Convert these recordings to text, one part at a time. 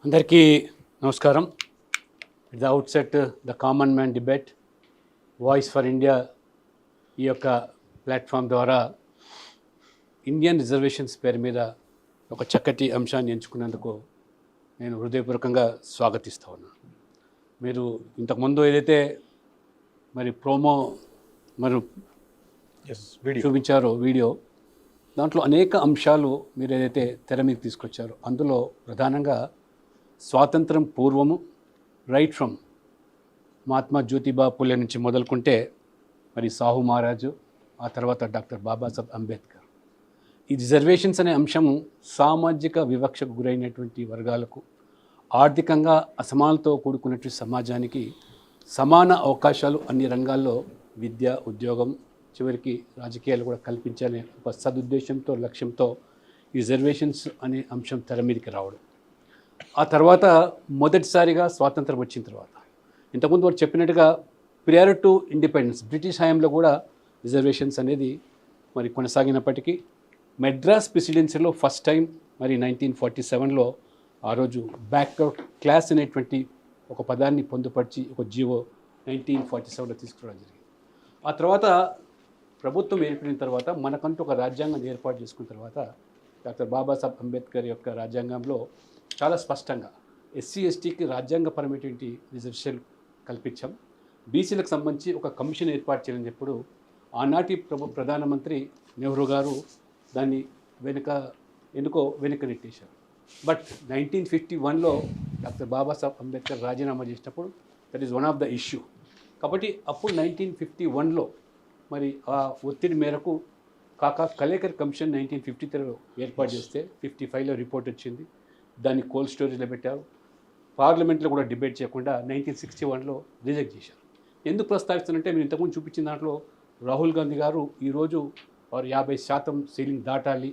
అందరికీ నమస్కారం. It the outset the common man debate voice for India ఈ యొక్క ప్లాట్ఫామ్ ద్వారా ఇండియన్ రిజర్వేషన్స్ పేరు మీద ఒక చక్కటి అంశాన్ని ఎంచుకున్నందుకు నేను హృదయపూర్వకంగా స్వాగతిస్తూ ఉన్నాను. మీరు ఇంతకుముందు ఏదైతే మరి ప్రోమో మరి చూపించారో వీడియో, దాంట్లో అనేక అంశాలు మీరు ఏదైతే తెర మీద తీసుకొచ్చారో అందులో ప్రధానంగా స్వాతంత్రం పూర్వము రైట్ ఫ్రమ్ మహాత్మా జ్యోతిబా పులే నుంచి మొదలుకుంటే మరి సాహు మహారాజు, ఆ తర్వాత డాక్టర్ బాబాసాహెబ్ అంబేద్కర్, ఈ రిజర్వేషన్స్ అనే అంశము సామాజిక వివక్షకు గురైనటువంటి వర్గాలకు, ఆర్థికంగా అసమానతతో కూడుకున్నటువంటి సమాజానికి సమాన అవకాశాలు అన్ని రంగాల్లో విద్య, ఉద్యోగం, చివరికి రాజకీయాలు కూడా కల్పించాలనే ఒక సదుద్దేశంతో, లక్ష్యంతో ఈ రిజర్వేషన్స్ అనే అంశం తెర మీదకి రావడం. ఆ తర్వాత మొదటిసారిగా స్వాతంత్రం వచ్చిన తర్వాత, ఇంతకుముందు వారు చెప్పినట్టుగా ప్రియర్ టు ఇండిపెండెన్స్ బ్రిటిష్ హయాంలో కూడా రిజర్వేషన్స్ అనేది మరి కొనసాగినప్పటికీ మెడ్రాస్ ప్రెసిడెన్సీలో ఫస్ట్ టైం మరి 1947లో ఆ రోజు బ్యాక్వర్డ్ క్లాస్ అనేటువంటి ఒక పదాన్ని పొందుపరిచి ఒక జీవో 1947లో తీసుకురావడం జరిగింది. ఆ తర్వాత ప్రభుత్వం ఏర్పడిన తర్వాత మనకంటూ ఒక రాజ్యాంగం ఏర్పాటు చేసుకున్న తర్వాత డాక్టర్ బాబాసాహెబ్ అంబేద్కర్ యొక్క రాజ్యాంగంలో చాలా స్పష్టంగా ఎస్సీ ఎస్టీకి రాజ్యాంగపరమైనటువంటి రిజర్వేషన్ కల్పించాం. బీసీలకు సంబంధించి ఒక కమిషన్ ఏర్పాటు చేయాలని చెప్పప్పుడు ఆనాటి ప్రధానమంత్రి నెహ్రూ గారు దాన్ని వెనుక నెట్టేశారు. బట్ 1951లో డాక్టర్ బాబాసాహెబ్ అంబేద్కర్ రాజీనామా చేసినప్పుడు that is one of the issue. కాబట్టి అప్పుడు 1951లో మరి ఆ ఒత్తిడి మేరకు కలేకర్ కమిషన్ 1953లో ఏర్పాటు చేస్తే 55లో రిపోర్ట్ వచ్చింది. దాన్ని కోల్డ్ స్టోరేజ్లో పెట్టారు. పార్లమెంట్లో కూడా డిబేట్ చేయకుండా 1961లో రిజెక్ట్ చేశారు. ఎందుకు ప్రస్తావిస్తున్నంటే మీరు ఇంతకుముందు చూపించిన దాంట్లో రాహుల్ గాంధీ గారు ఈరోజు వారు 50% సీలింగ్ దాటాలి,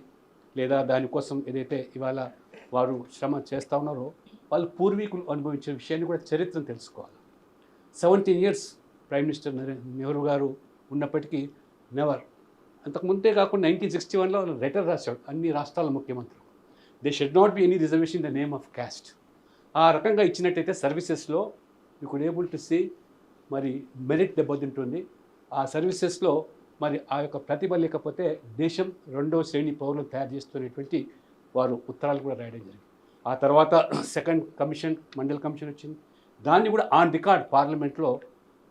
లేదా దానికోసం ఏదైతే ఇవాళ వారు శ్రమ చేస్తూ ఉన్నారో వాళ్ళు పూర్వీకులు అనుభవించిన విషయాన్ని కూడా చరిత్రను తెలుసుకోవాలి. 17 years ప్రైమ్ మినిస్టర్ నెహ్రూ గారు ఉన్నప్పటికీ నెవర్, అంతకుముందే కాకుండా 1961లో లెటర్ రాశాడు అన్ని రాష్ట్రాల ముఖ్యమంత్రులు, they should not be any reservation in the name of caste. ఆ రకంగా ఇచ్చినట్టయితే సర్వీసెస్లో you could able to see మరి మెరిట్ దెబ్బతింటుంది. ఆ సర్వీసెస్లో మరి ఆ యొక్క ప్రతిభ లేకపోతే దేశం రెండో శ్రేణి పౌరులను తయారు చేస్తున్నటువంటి వారు ఉత్తరాలు కూడా రాయడం జరిగింది. ఆ తర్వాత సెకండ్ కమిషన్, మండల్ కమిషన్ వచ్చింది. దాన్ని కూడా ఆన్ రికార్డ్ పార్లమెంట్లో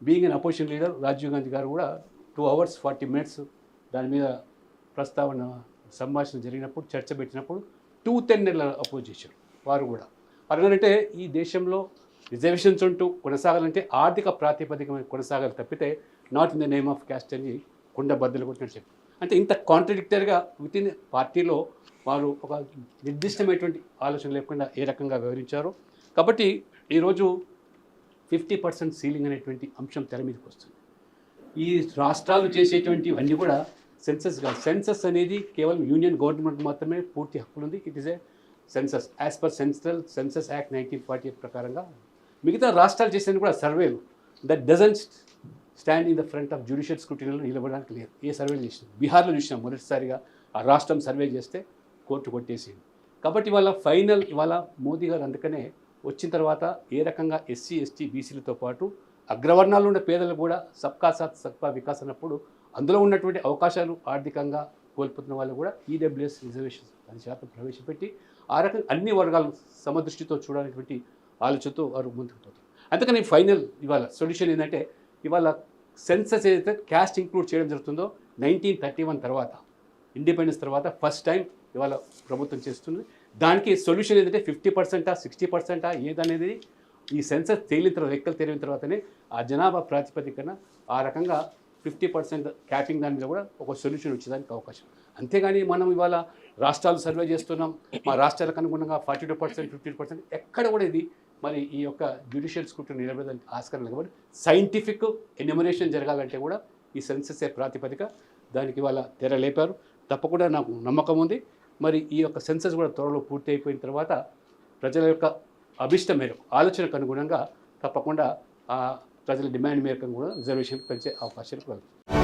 being an opposition leader Rajiv Gandhi గారు కూడా 2 hours 40 minutes దాని మీద ప్రస్తావన సంభాషణ జరిగినప్పుడు, చర్చ పెట్టినప్పుడు 210 నెలల అపోజ్ చేశారు వారు కూడా. అలాగంటే ఈ దేశంలో రిజర్వేషన్స్ ఉంటూ కొనసాగాలంటే ఆర్థిక ప్రాతిపదిక కొనసాగాలి తప్పితే not in the name of caste అని కుండ బద్దలు కొట్టినట్టు చెప్పి, అంటే ఇంత కాంట్రడిక్టరీగా విత్ ఇన్ పార్టీలో వారు ఒక నిర్దిష్టమైనటువంటి ఆలోచన లేకుండా ఏ రకంగా వివరించారో. కాబట్టి ఈరోజు 50% సీలింగ్ అనేటువంటి అంశం తెర మీదకి వస్తుంది. ఈ రాష్ట్రాలు చేసేటువంటివన్నీ కూడా సెన్సస్ కాదు. సెన్సస్ అనేది కేవలం యూనియన్ గవర్నమెంట్ మాత్రమే పూర్తి హక్కులు ఉంది. It is a census as per census act 1948 ప్రకారంగా. మిగతా రాష్ట్రాలు చేసేది కూడా సర్వేలు that doesn't stand in the front of judicial స్క్రూటినీలో నిలబడడానికి లేదు. ఏ సర్వేలు చేసినాం, బీహార్లో చూసినాం మొదటిసారిగా ఆ రాష్ట్రం సర్వే చేస్తే కోర్టు కొట్టేసింది. కాబట్టి ఇవాళ మోదీ గారు అందుకనే వచ్చిన తర్వాత ఏ రకంగా ఎస్సీ ఎస్టీ బీసీలతో పాటు అగ్రవర్ణాలు ఉన్న పేదలు కూడా సబ్కా సాత్ సబ్కా వికాస్ అన్నప్పుడు అందులో ఉన్నటువంటి అవకాశాలు ఆర్థికంగా కోల్పోతున్న వాళ్ళు కూడా ఈడబ్ల్యూఎస్ రిజర్వేషన్స్ 10% ప్రవేశపెట్టి ఆ రకంగా అన్ని వర్గాలు సమదృష్టితో చూడాలనేటువంటి ఆలోచనతో వారు ముందుకు పోతారు. అందుకని ఫైనల్ ఇవాళ సొల్యూషన్ ఏంటంటే ఇవాళ సెన్సస్ ఏదైతే క్యాస్ట్ ఇంక్లూడ్ చేయడం జరుగుతుందో 1931 తర్వాత ఇండిపెండెన్స్ తర్వాత ఫస్ట్ టైం ఇవాళ ప్రభుత్వం చేస్తుంది. దానికి సొల్యూషన్ ఏంటంటే 50%, 60% ఏదనేది ఈ సెన్సస్ తేలిన తర్వాత, లెక్కలు తేలిన తర్వాతనే ఆ జనాభా ప్రాతిపదికన ఆ రకంగా 50% క్యాపింగ్ దాని మీద కూడా ఒక సొల్యూషన్ వచ్చేదానికి అవకాశం. అంతేగాని మనం ఇవాళ రాష్ట్రాలు సర్వే చేస్తున్నాం, మా రాష్ట్రాలకు అనుగుణంగా 42%, 50% ఎక్కడ కూడా ఇది మరి ఈ యొక్క జ్యుడిషియల్ స్క్రూటినీ నిలబడడానికి ఆస్కారం లేదు. కాబట్టి సైంటిఫిక్ ఎన్యూమరేషన్ జరగాలంటే కూడా ఈ సెన్సస్ ప్రాతిపదిక, దానికి ఇవాళ తెర లేపారు. తప్పకుండా నాకు నమ్మకం ఉంది. మరి ఈ యొక్క సెన్సస్ కూడా త్వరలో పూర్తి అయిపోయిన తర్వాత ప్రజల యొక్క అభిష్టం మేరకు, ఆలోచనకు అనుగుణంగా తప్పకుండా ప్రజల డిమాండ్ మేరకు కూడా రిజర్వేషన్ పెంచే అవకాశాలు కలుగుతాయి.